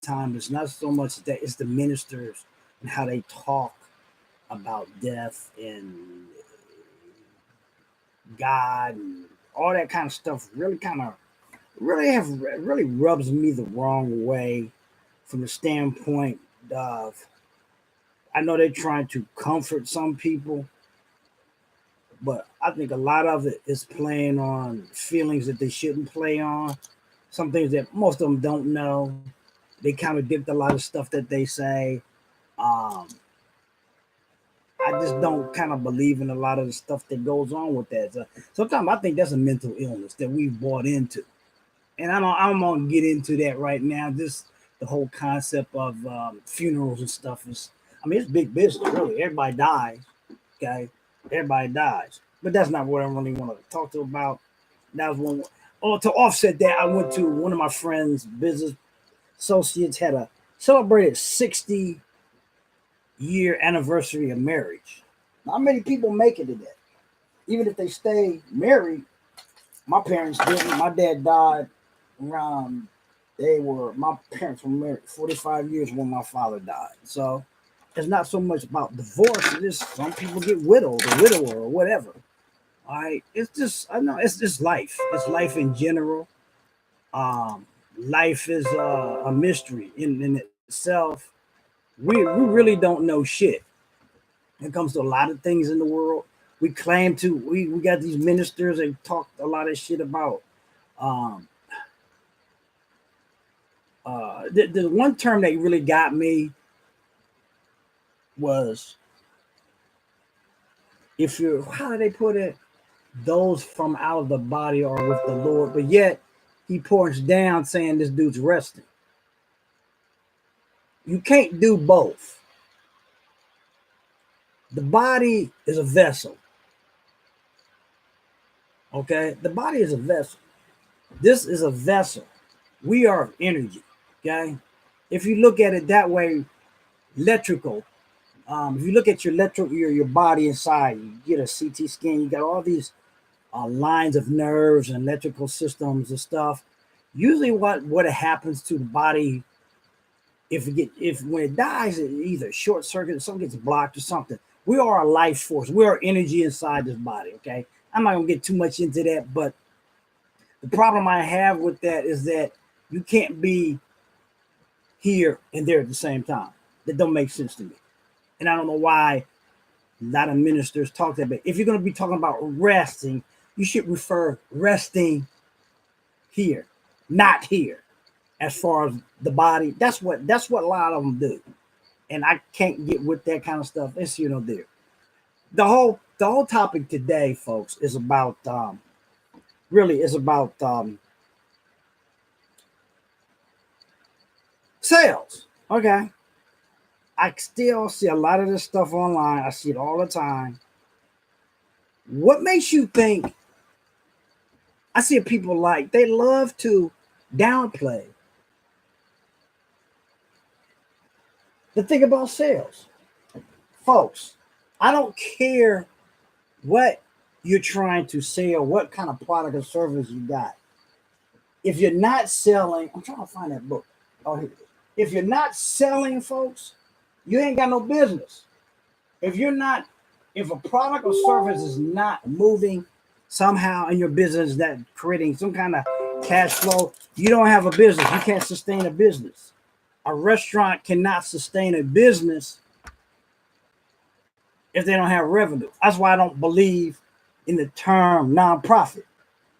time, it's not so much that it's the ministers and how they talk about death and God and all that kind of stuff. Really rubs me the wrong way from the standpoint of I know they're trying to comfort some people, but I think a lot of it is playing on feelings that they shouldn't play on. Some things that most of them don't know. They contradict a lot of stuff that they say. Um, I just don't kind of believe in a lot of the stuff that goes on with that. So sometimes I think that's a mental illness that we've bought into, and I'm gonna get into that right now. Just the whole concept of funerals and stuff is, I mean, it's big business. Really, everybody dies. Okay, everybody dies, but that's not what I really want to talk to about. That was one. Oh, to offset that, I went to one of my friends' business associates had a celebrated 60-year anniversary of marriage. Not many people make it to that. Even if they stay married, my parents didn't. My dad died around, my parents were married 45 years when my father died. So it's not so much about divorce. It is some people get widowed or widower or whatever. All right. It's just, I know it's just life. It's life in general. Um, Life is a mystery in itself. We really don't know shit. It comes to a lot of things in the world. We claim to, we got these ministers that talk a lot of shit about. Um, the one term that really got me was, if you're, how do they put it? Those from out of the body are with the Lord, but yet he points down saying this dude's resting. You can't do both. The body is a vessel. Okay, the body is a vessel. This is a vessel. We are energy. Okay, if you look at it that way, electrical. If you look at your body inside, you get a CT scan. You got all these lines of nerves and electrical systems and stuff. Usually, what happens to the body, if when it dies, it either short circuit, something gets blocked or something. We are a life force. We are energy inside this body. Okay, I'm not gonna get too much into that, but the problem I have with that is that you can't be here and there at the same time. That don't make sense to me, and I don't know why a lot of ministers talk that. But if you're gonna be talking about resting, you should refer resting here, not here. As far as the body, that's what a lot of them do, and I can't get with that kind of stuff. It's there. The whole topic today, folks, is about really is about sales. Okay, I still see a lot of this stuff online. I see it all the time. What makes you think? I see people like they love to downplay the thing about sales. Folks, I don't care what you're trying to sell, what kind of product or service you got. If you're not selling, I'm trying to find that book. Oh, here it is. If you're not selling, folks, you ain't got no business. If a product or service is not moving somehow in your business, that creating some kind of cash flow, you don't have a business. You can't sustain a business. A restaurant cannot sustain a business if they don't have revenue. That's why I don't believe in the term nonprofit.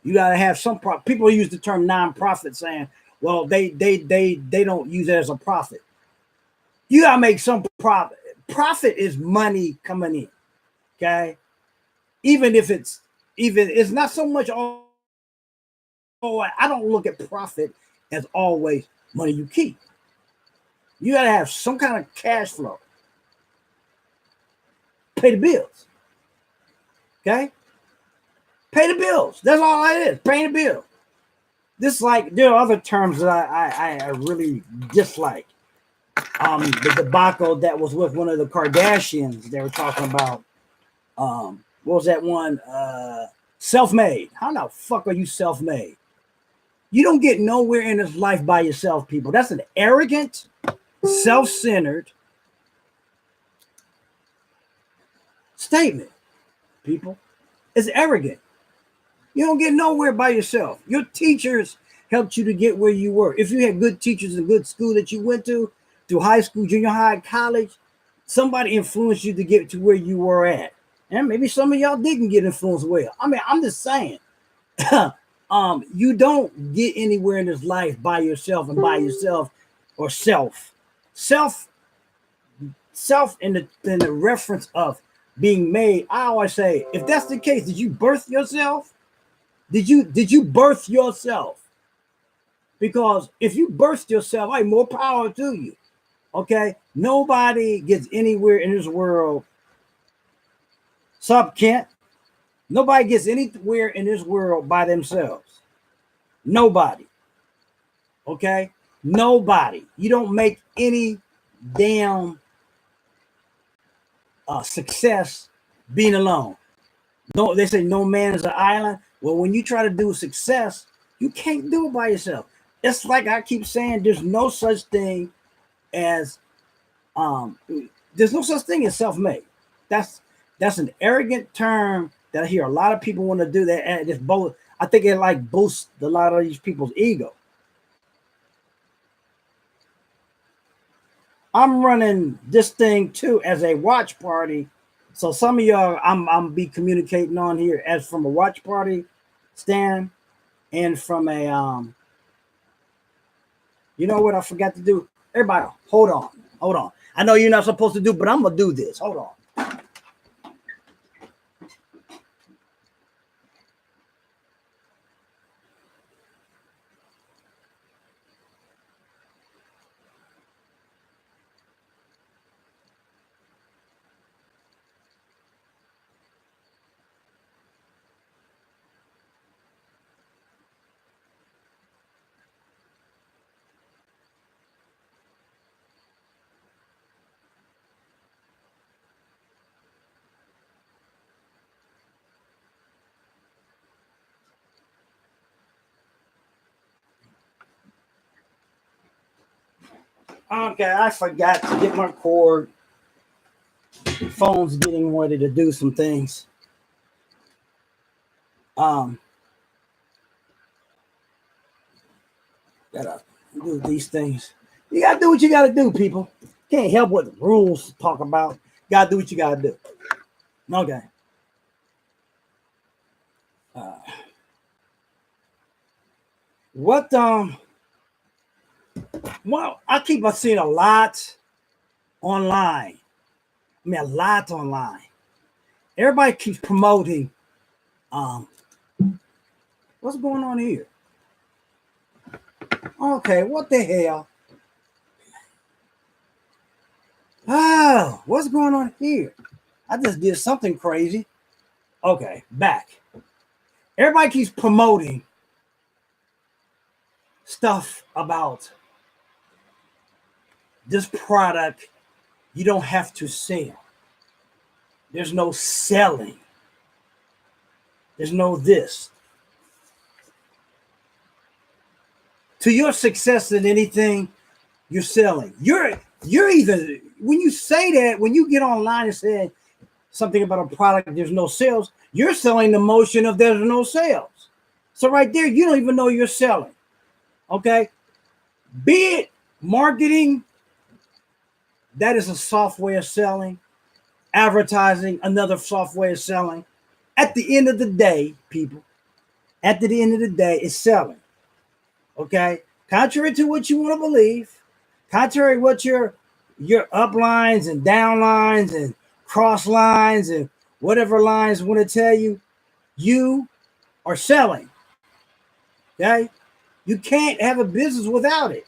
You got to have some people use the term nonprofit saying, well, they don't use it as a profit. You got to make some profit. Profit is money coming in. Okay? Even it's not so much I don't look at profit as always money you keep. You got to have some kind of cash flow. Pay the bills. Okay? Pay the bills. That's all it is. Paying the bill. This there are other terms that I really dislike. The debacle that was with one of the Kardashians. They were talking about what was that one? Self-made. How the fuck are you self-made? You don't get nowhere in this life by yourself, people. That's an arrogant, self-centered statement, people. It's arrogant. You don't get nowhere by yourself. Your teachers helped you to get where you were. If you had good teachers in good school that you went to, through high school, junior high, college, somebody influenced you to get to where you were at. And maybe some of y'all didn't get influenced well. I mean, I'm just saying, you don't get anywhere in this life by yourself and by yourself or self in the reference of being made. I always say, if that's the case, did you birth yourself? Did you birth yourself? Because if you birthed yourself, hey, more power to you. Okay, nobody gets anywhere in this world. Sup, Kent? Nobody gets anywhere in this world by themselves. Nobody. Okay? Nobody. You don't make any damn success being alone. No, they say no man is an island. Well, when you try to do success, you can't do it by yourself. It's like I keep saying, there's no such thing as self-made. That's an arrogant term that I hear a lot of people want to do that. And it's both. I think it like boosts a lot of these people's ego. I'm running this thing too as a watch party. So some of y'all I'm be communicating on here as from a watch party stand and from a you know what I forgot to do? Everybody, hold on. I know you're not supposed to do, but I'm gonna do this. Hold on. Okay, I forgot to get my cord. Phone's getting ready to do some things. Gotta do these things. You gotta do what you gotta do, people. Can't help what the rules talk about. Gotta do what you gotta do. Okay. Well, I keep seeing a lot online. I mean, a lot online. Everybody keeps promoting. What's going on here? Okay, what the hell? Oh, what's going on here? I just did something crazy. Okay, back. Everybody keeps promoting stuff about this product. You don't have to sell. There's no selling. There's no this. To your success in anything, you're selling. You're either, when you say that, when you get online and say something about a product, there's no sales, you're selling the motion of there's no sales. So right there, you don't even know you're selling. Okay? Be it marketing, that is a soft way of selling. Advertising, another soft way of selling. At the end of the day, people, at the end of the day, it's selling. Okay? Contrary to what you want to believe, contrary to what your uplines and downlines and cross lines and whatever lines want to tell you, you are selling. Okay? You can't have a business without it.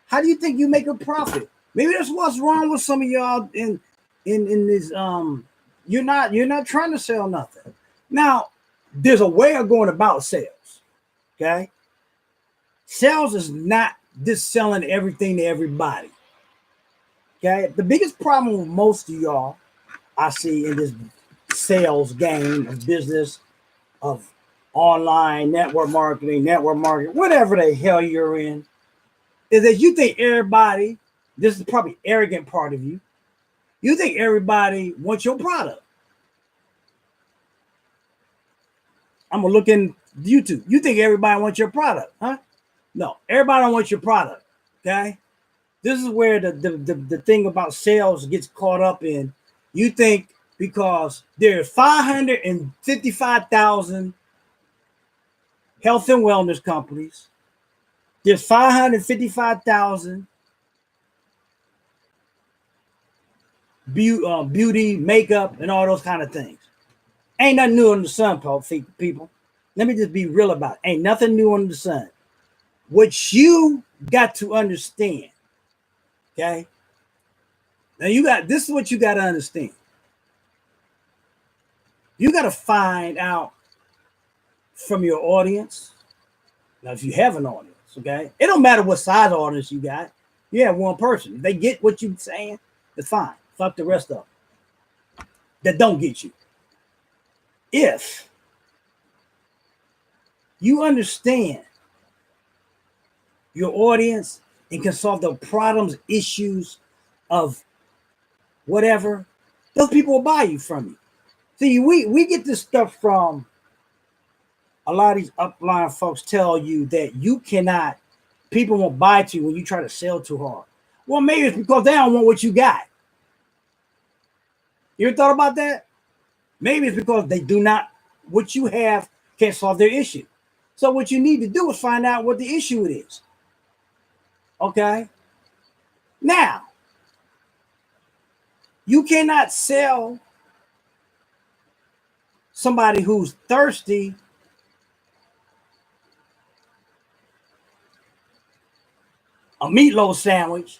How do you think you make a profit? Maybe that's what's wrong with some of y'all in this you're not trying to sell nothing. Now, there's a way of going about sales. Okay? Sales is not just selling everything to everybody. Okay? The biggest problem with most of y'all I see in this sales game of business, of online network marketing, whatever the hell you're in, is that you think everybody, this is probably arrogant part of you, you think everybody wants your product. I'm gonna look in YouTube. You think everybody wants your product, huh? No, everybody don't want your product. Okay. This is where the thing about sales gets caught up in. You think because there's 555,000 health and wellness companies, there's 555,000 beauty, makeup, and all those kind of things. Ain't nothing new under the sun, people. Let me just be real about it. Ain't nothing new under the sun. What you got to understand, okay? Now this is what you got to understand. You got to find out from your audience. Now, if you have an audience, okay? It don't matter what size audience you got. You have one person. If they get what you're saying, it's fine. Fuck the rest of them that don't get you. If you understand your audience and can solve the problems, issues of whatever, those people will buy you from you. See, we get this stuff from a lot of these upline folks tell you that you cannot, people won't buy to you when you try to sell too hard. Well, maybe it's because they don't want what you got. You ever thought about that? Maybe it's because they do not, what you have can't solve their issue. So what you need to do is find out what the issue it is. Okay? Now, you cannot sell somebody who's thirsty a meatloaf sandwich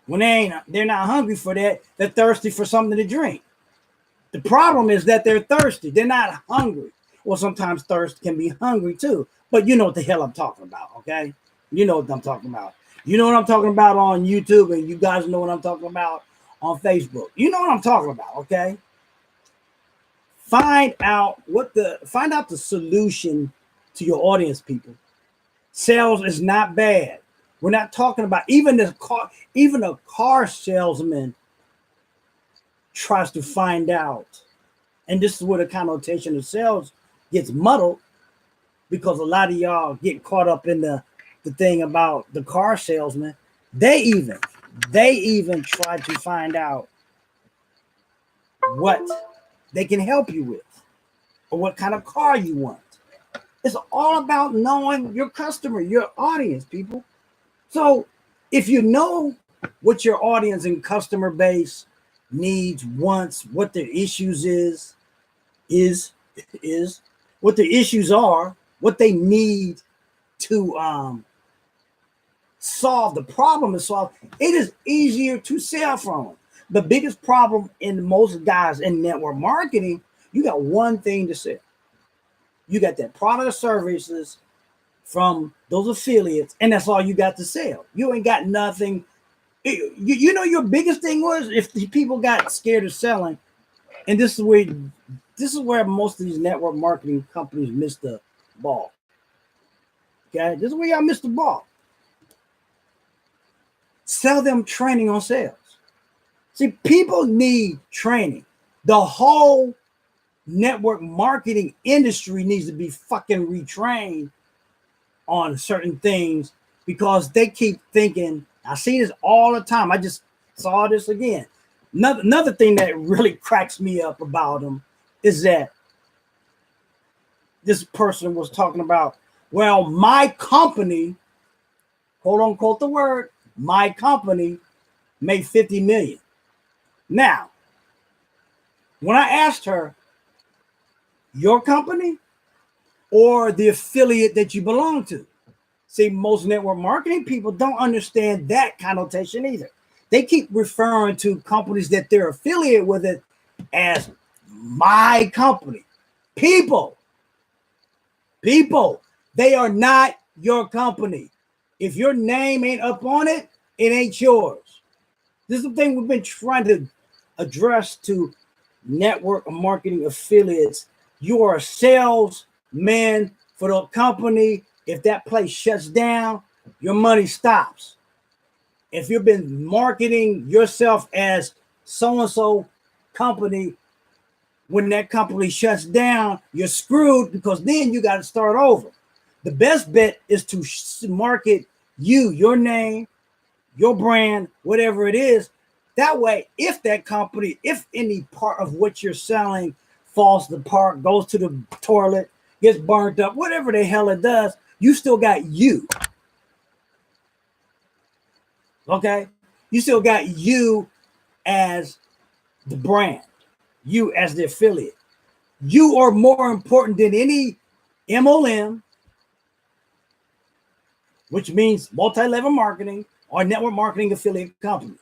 when they're not hungry for that. They're thirsty for something to drink. The problem is that they're thirsty. They're not hungry. Well, sometimes thirst can be hungry too. But you know what the hell I'm talking about, okay? You know what I'm talking about. You know what I'm talking about on YouTube, and you guys know what I'm talking about on Facebook. You know what I'm talking about, okay? Find out the solution to your audience, people. Sales is not bad. We're not talking about even a car salesman tries to find out, and this is where the connotation of sales gets muddled, because a lot of y'all get caught up in the thing about the car salesman. They even try to find out what they can help you with or what kind of car you want. It's all about knowing your customer, your audience, people. So if you know what your audience and customer base needs, wants, what their issues is what the issues are, what they need to solve, the problem is solved, it is easier to sell from them. The biggest problem in most guys in network marketing, you got one thing to sell. You got that product or services from those affiliates, and that's all you got to sell. You ain't got nothing. You know, your biggest thing was, if the people got scared of selling, and this is where most of these network marketing companies miss the ball. Okay, this is where y'all miss the ball. Sell them training on sales. See, people need training. The whole network marketing industry needs to be fucking retrained on certain things, because they keep thinking, I see this all the time. I just saw this again. Another thing that really cracks me up about them is that this person was talking about, well, my company, quote unquote the word, my company made 50 million. Now, when I asked her, your company or the affiliate that you belong to? See, most network marketing people don't understand that connotation either. They keep referring to companies that they're affiliated with it as my company. People, they are not your company. If your name ain't up on it, it ain't yours. This is the thing we've been trying to address to network marketing affiliates. You are a sales man, for the company, if that place shuts down, your money stops. If you've been marketing yourself as so-and-so company, when that company shuts down, you're screwed because then you got to start over. The best bet is to market you, your name, your brand, whatever it is. That way, if that company, if any part of what you're selling falls apart, goes to the toilet, gets burnt up, whatever the hell it does, you still got you. Okay? You still got you as the brand, you as the affiliate. You are more important than any MLM, which means multi-level marketing or network marketing affiliate company.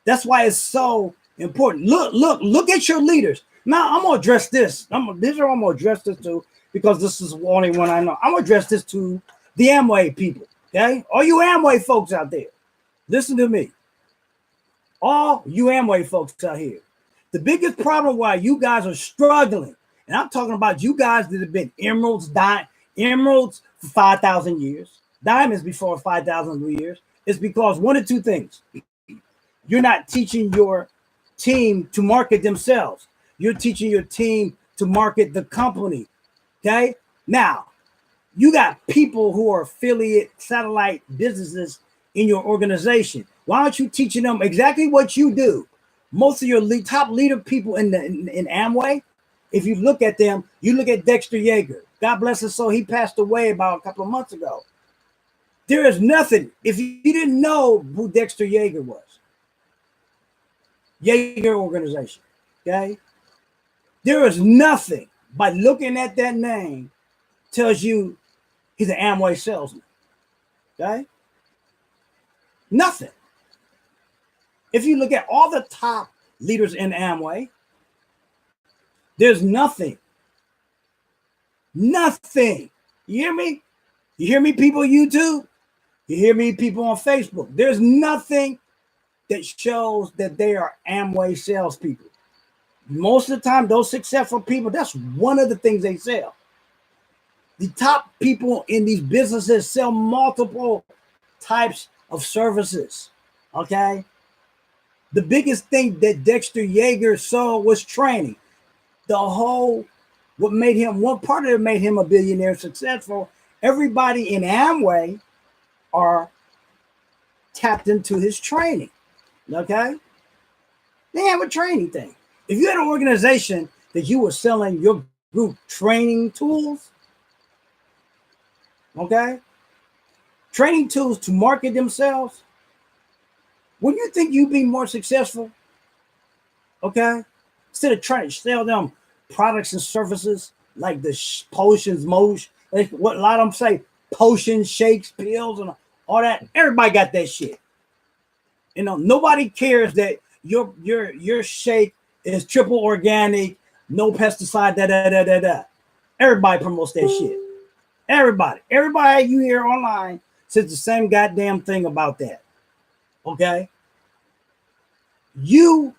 That's why it's so important. Look at your leaders. Now I'm gonna address this. I'm gonna address this to, because this is the only one I know. I'm gonna address this to the Amway people. Okay, all you Amway folks out there, listen to me. All you Amway folks out here, the biggest problem why you guys are struggling, and I'm talking about you guys that have been emeralds for 5,000 years, diamonds before 5,000 years, is because one of two things. You're not teaching your team to market themselves. You're teaching your team to market the company. Okay? Now, you got people who are affiliate satellite businesses in your organization. Why aren't you teaching them exactly what you do? Most of your top leader people in Amway, if you look at them, you look at Dexter Yeager. God bless his soul. He passed away about a couple of months ago. There is nothing. If you didn't know who Dexter Yeager was, Yeager organization, okay? There is nothing by looking at that name tells you he's an Amway salesman, okay? Nothing. If you look at all the top leaders in Amway, there's nothing. Nothing. You hear me? You hear me, people on YouTube? You hear me, people on Facebook? There's nothing that shows that they are Amway salespeople. Most of the time, those successful people, that's one of the things they sell. The top people in these businesses sell multiple types of services, okay? The biggest thing that Dexter Yeager sold was training. One part of it made him a billionaire successful. Everybody in Amway are tapped into his training. Okay, they have a training thing. If you had an organization that you were selling your group training tools, okay, training tools to market themselves, wouldn't you think you'd be more successful? Okay, instead of trying to sell them products and services like the potions, like what a lot of them say, potions, shakes, pills, and all that. Everybody got that shit. You know, nobody cares that your shake is triple organic, no pesticide, da. Everybody promotes that shit. Everybody you hear online says the same goddamn thing about that. Okay? You,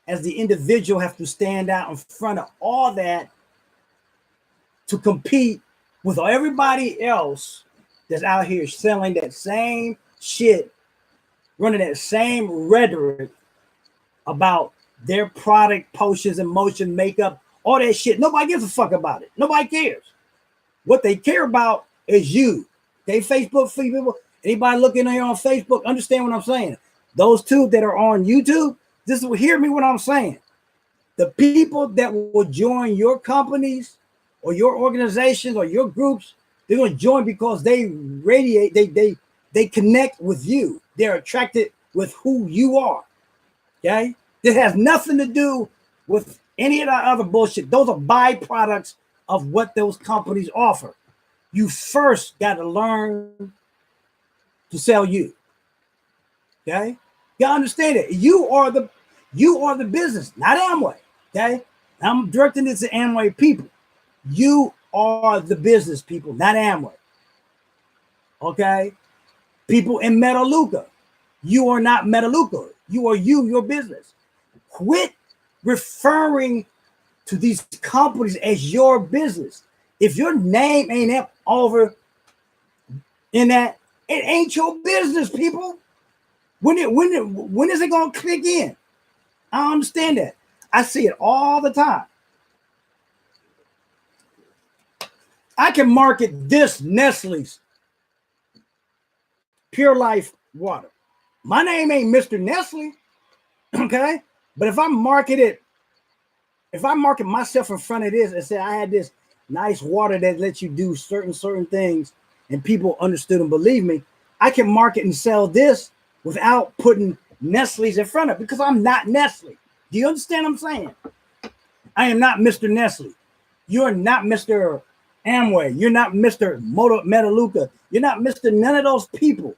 as the individual, have to stand out in front of all that to compete with everybody else that's out here selling that same shit, running that same rhetoric about their product, potions, and motion, makeup, all that shit. Nobody gives a fuck about it. Nobody cares. What they care about is you. They Facebook people. Anybody looking here on Facebook, understand what I'm saying. Those two that are on YouTube, hear me what I'm saying. The people that will join your companies or your organizations or your groups, they're going to join because they radiate, they connect with you. They're attracted with who you are. Okay? This has nothing to do with any of that other bullshit. Those are byproducts of what those companies offer. You first got to learn to sell you. Okay? You understand it. You are the business, not Amway. Okay? I'm directing this to Amway people. You are the business people, not Amway. Okay? People in Metaluca. You are not Metaluca. You are your business. Quit referring to these companies as your business. If your name ain't up over in that, it ain't your business, people. When is it gonna click in? I don't understand that. I see it all the time. I can market this Nestle's Pure Life water. My name ain't Mr. Nestle, okay? But if I market myself in front of this and say I had this nice water that lets you do certain things and people understood and believe me, I can market and sell this without putting Nestle's in front of it because I'm not Nestle. Do you understand what I'm saying? I am not Mr. Nestle. You're not Mr. Amway. You're not Mr. Metaluca. You're not Mr. None of those people.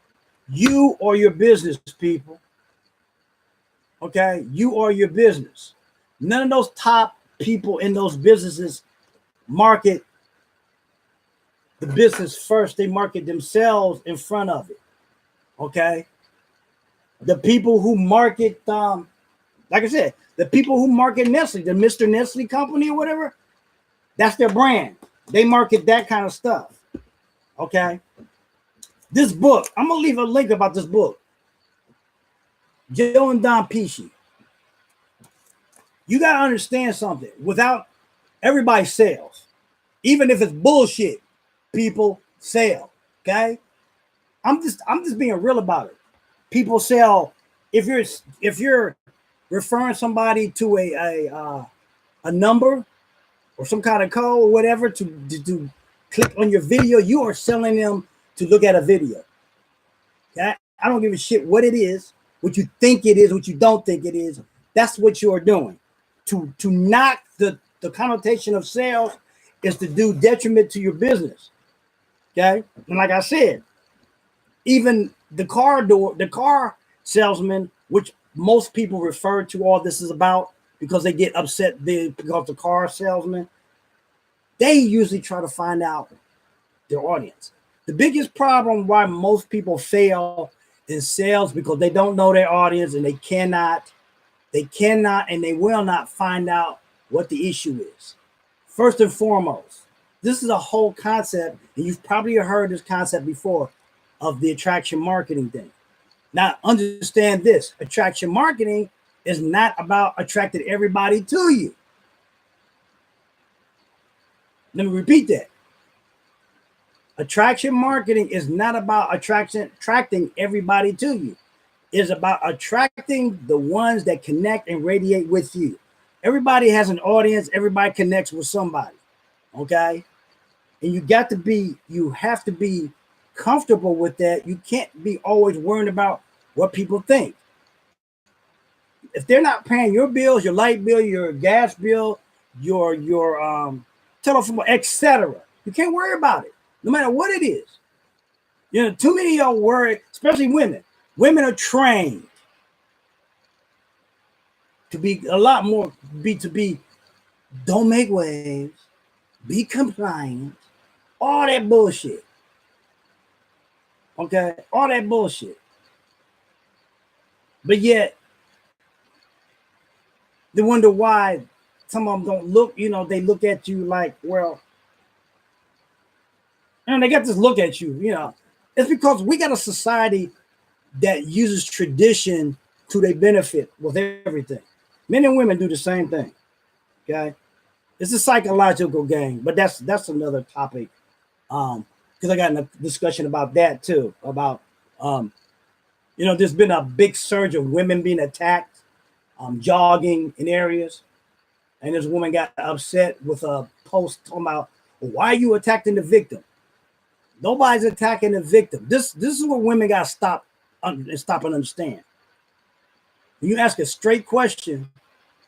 You are your business, people. Okay? You are your business. None of those top people in those businesses market the business first. They market themselves in front of it. Okay? The people who market, like I said, the people who market Nestle, the Mr. Nestle company or whatever, that's their brand. They market that kind of stuff. Okay? This book, I'm going to leave a link about this book. Joe and Don Pici. You got to understand something. Without everybody sells. Even if it's bullshit, people sell. Okay? I'm just being real about it. People sell. If you're referring somebody to a number or some kind of code or whatever to click on your video, you are selling them to look at a video. Okay? I don't give a shit what it is, what you think it is, what you don't think it is. That's what you are doing. To knock the connotation of sales is to do detriment to your business. Okay? And like I said, even the car salesman, which most people refer to all this is about because they get upset because the car salesman, they usually try to find out their audience. The biggest problem why most people fail in sales because they don't know their audience and they cannot and they will not find out what the issue is. First and foremost, this is a whole concept, and you've probably heard this concept before of the attraction marketing thing. Now, understand this. Attraction marketing is not about attracting everybody to you. Let me repeat that. Attraction marketing is not about attracting everybody to you. It's about attracting the ones that connect and radiate with you. Everybody has an audience. Everybody connects with somebody. Okay? And you have to be comfortable with that. You can't be always worried about what people think. If they're not paying your bills, your light bill, your gas bill, your telephone bill, etc., you can't worry about it, no matter what it is. You know, too many of y'all worry, especially women. Women are trained to be a lot more don't make waves, be compliant, all that bullshit. Okay, all that bullshit. But yet, they wonder why some of them don't look, they look at you like, well, and they got this look at you, It's because we got a society that uses tradition to their benefit with everything. Men and women do the same thing. Okay. It's a psychological game, but that's another topic. Because I got a discussion about that too, about there's been a big surge of women being attacked, jogging in areas. And this woman got upset with a post talking about, well, why are you attacking the victim? Nobody's attacking the victim. This is what women got to stop and understand. When you ask a straight question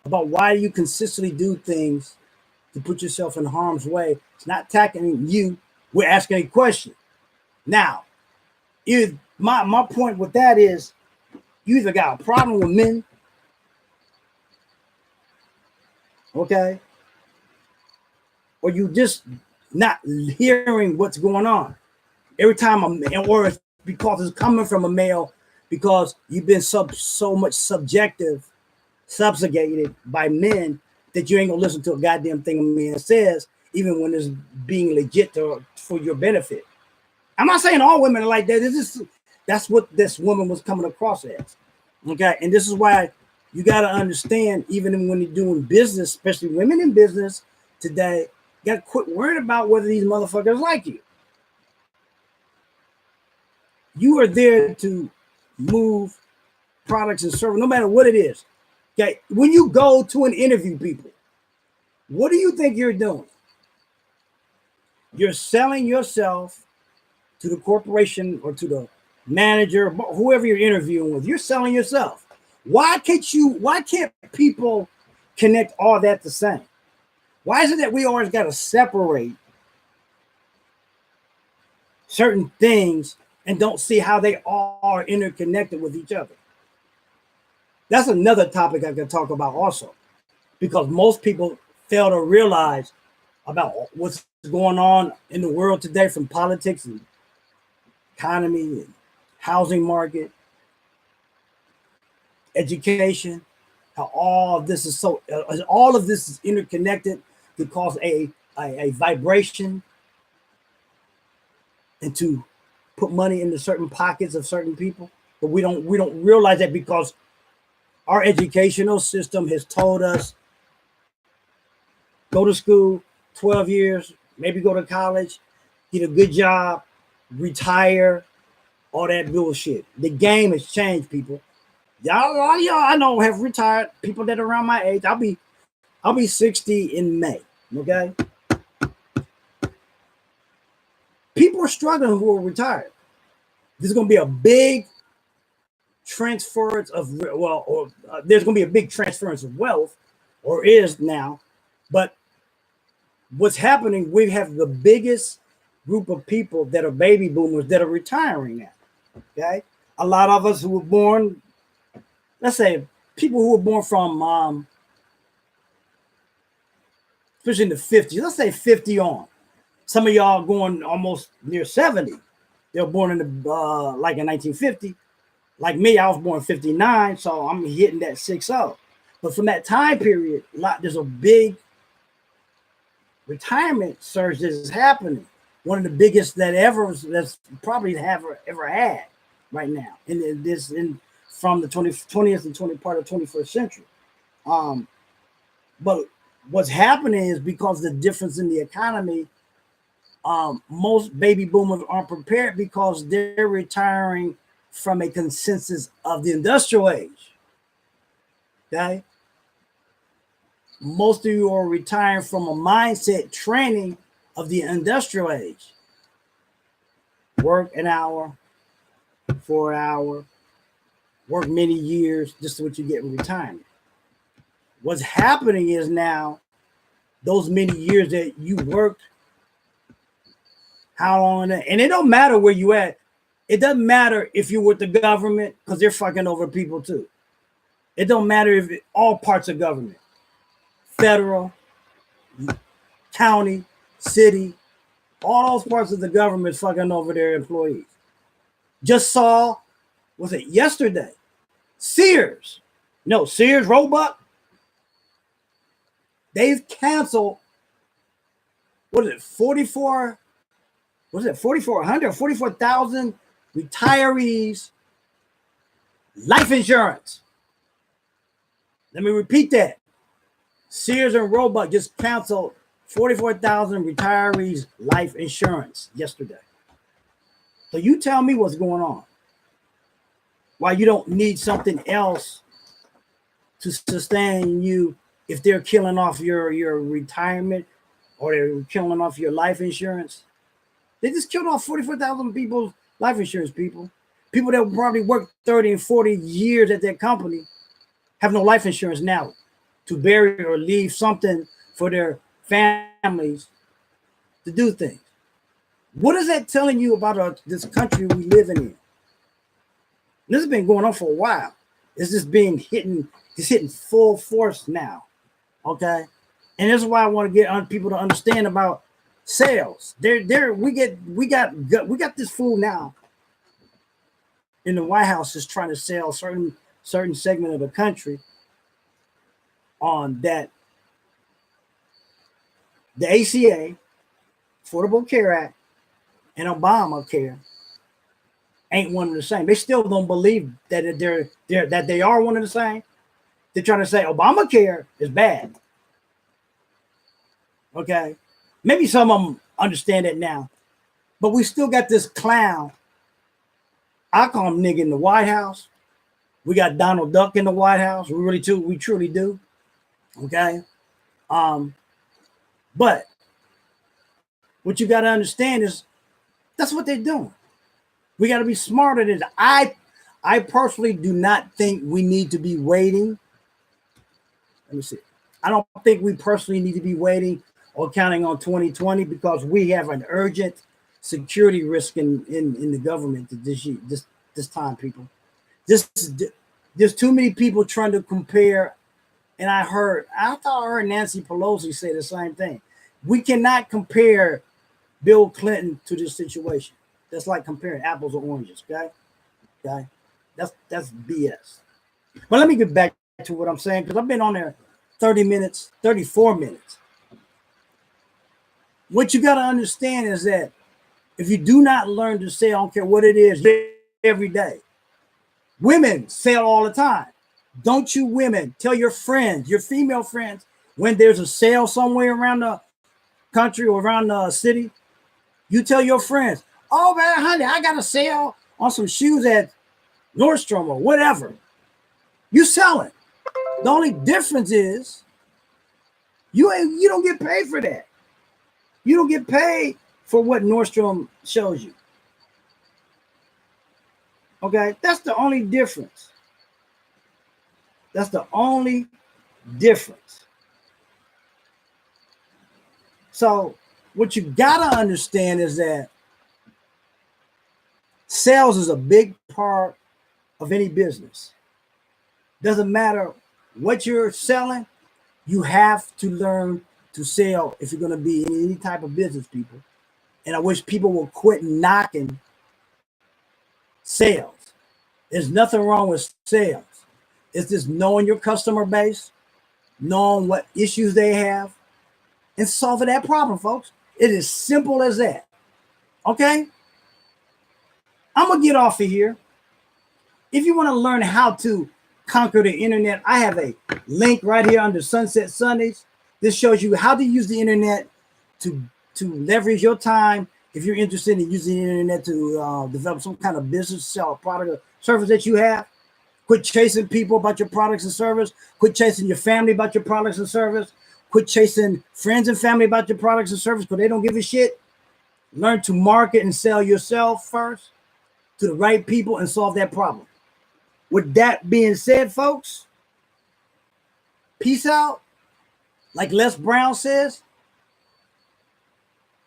about why you consistently do things to put yourself in harm's way, it's not attacking you. We're asking a question. Now, my point with that is you either got a problem with men, okay, or you just not hearing what's going on. Every time or it's because it's coming from a male, because you've been so much subjugated by men that you ain't gonna listen to a goddamn thing a man says, even when it's being legit for your benefit. I'm not saying all women are like that. That's what this woman was coming across as. Okay, and this is why you got to understand, even when you're doing business, especially women in business today, you got to quit worrying about whether these motherfuckers like you. You are there to move products and service, no matter what it is. Okay, when you go to an interview, people, what do you think you're doing? You're selling yourself to the corporation or to the manager, whoever you're interviewing with. You're selling yourself. Why can't people connect all that the same? Why is it that we always got to separate certain things and don't see how they all are interconnected with each other? That's another topic I could talk about also, because most people fail to realize about what's going on in the world today, from politics and economy and housing market, education, how all of this is interconnected to cause a vibration and to put money into certain pockets of certain people. But we don't realize that, because our educational system has told us, go to school 12 years, maybe go to college, get a good job, retire, all that bullshit. The game has changed, people. Y'all, a lot of y'all I know have retired. People that are around my age. I'll be 60 in May. Okay. People are struggling who are retired. There's going to be a big transference of there's going to be a big transference of wealth, or is now. But what's happening? We have the biggest group of people that are baby boomers that are retiring now. Okay, a lot of us who were born, let's say people who were born from especially in the 50s, let's say 50 on. Some of y'all going almost near 70. They were born in the like in 1950. Like me, I was born in 59, so I'm hitting that 6-0. But from that time period, there's a big retirement surge that is happening. One of the biggest that's probably ever had right now from the 20th and 20th part of the 21st century. But what's happening is, because of the difference in the economy, most baby boomers aren't prepared, because they're retiring from a consensus of the industrial age. Okay, most of you are retiring from a mindset training of the industrial age. Work an hour, 4 hour, work many years, just what you get in retirement. What's happening is now, those many years that you worked, how long, and it don't matter where you at. It doesn't matter if you're with the government, because they're fucking over people too. It don't matter if all parts of government, federal, county, city, all those parts of the government fucking over their employees. Just saw, was it yesterday? Sears Roebuck. They've canceled, what is it, 4,400, 44,000 retirees life insurance. Let me repeat that. Sears and Roebuck just canceled 44,000 retirees life insurance yesterday. So you tell me what's going on. Why you don't need something else to sustain you if they're killing off your retirement, or they're killing off your life insurance. They just killed off 44,000 people's life insurance, people that probably worked 30 and 40 years at that company have no life insurance now to bury or leave something for their families to do things. What is that telling you about this country we live in? This has been going on for a while. It's just hitting full force now. Okay. And this is why I want to get people to understand about sales. We got this fool now in the White House is trying to sell certain segment of the country on that the ACA, Affordable Care Act, and Obamacare ain't one and the same. They still don't believe that that they are one and the same. They're trying to say Obamacare is bad. Okay, maybe some of them understand it now, but we still got this clown. I call him nigga in the White House. We got Donald Duck in the White House. We truly do. Okay, but what you got to understand is that's what they're doing. We got to be smarter than that. I personally do not think we need to be waiting. Let me see. I don't think we personally need to be waiting or counting on 2020 because we have an urgent security risk in the government this time, people. There's too many people trying to compare. And I thought I heard Nancy Pelosi say the same thing. We cannot compare Bill Clinton to this situation. That's like comparing apples or oranges, okay? That's BS. But let me get back to what I'm saying because I've been on there 30 minutes, 34 minutes. What you got to understand is that if you do not learn to sell, I don't care what it is, every day. Women sell all the time. Don't you women tell your friends, your female friends, when there's a sale somewhere around the country or around the city, you tell your friends, oh man, honey, I got a sale on some shoes at Nordstrom or whatever. You sell it. The only difference is you don't get paid for that. You don't get paid for what Nordstrom shows you. Okay, that's the only difference. That's the only difference. So what you gotta understand is that sales is a big part of any business. Doesn't matter what you're selling, you have to learn to sell if you're going to be in any type of business, people. And I wish people will quit knocking sales. There's nothing wrong with sales. It's just knowing your customer base, knowing what issues they have, and solving that problem, folks. It is simple as that. Okay? I'm going to get off of here. If you want to learn how to conquer the internet, I have a link right here under Sunset Sundays. This shows you how to use the internet to leverage your time if you're interested in using the internet to develop some kind of business, sell a product or service that you have. Quit chasing people about your products and service. Quit chasing your family about your products and service. Quit chasing friends and family about your products and service because they don't give a shit. Learn to market and sell yourself first to the right people and solve that problem. With that being said, folks, peace out. Like Les Brown says,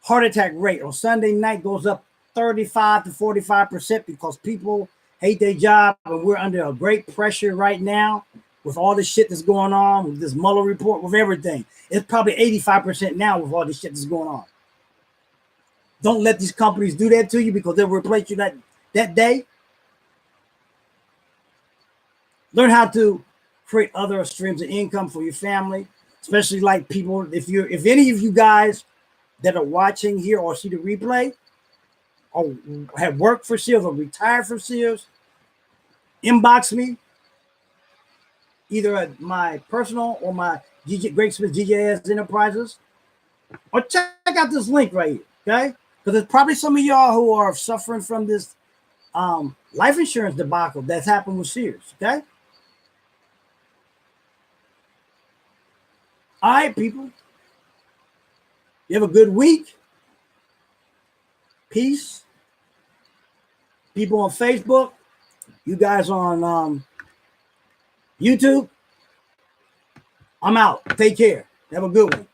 heart attack rate on Sunday night goes up 35 to 45% because people hate their job and we're under a great pressure right now with all this shit that's going on, with this Mueller report, with everything. It's probably 85% now with all this shit that's going on. Don't let these companies do that to you because they'll replace you that day. Learn how to create other streams of income for your family, especially like people. If any of you guys that are watching here or see the replay or have worked for Sears or retired from Sears, inbox me either at my personal or my Greg Smith GJS Enterprises, or check out this link right here, okay? Because there's probably some of y'all who are suffering from this life insurance debacle that's happened with Sears, okay? All right, people. You have a good week. Peace. People on Facebook, you guys on YouTube, I'm out. Take care. Have a good one.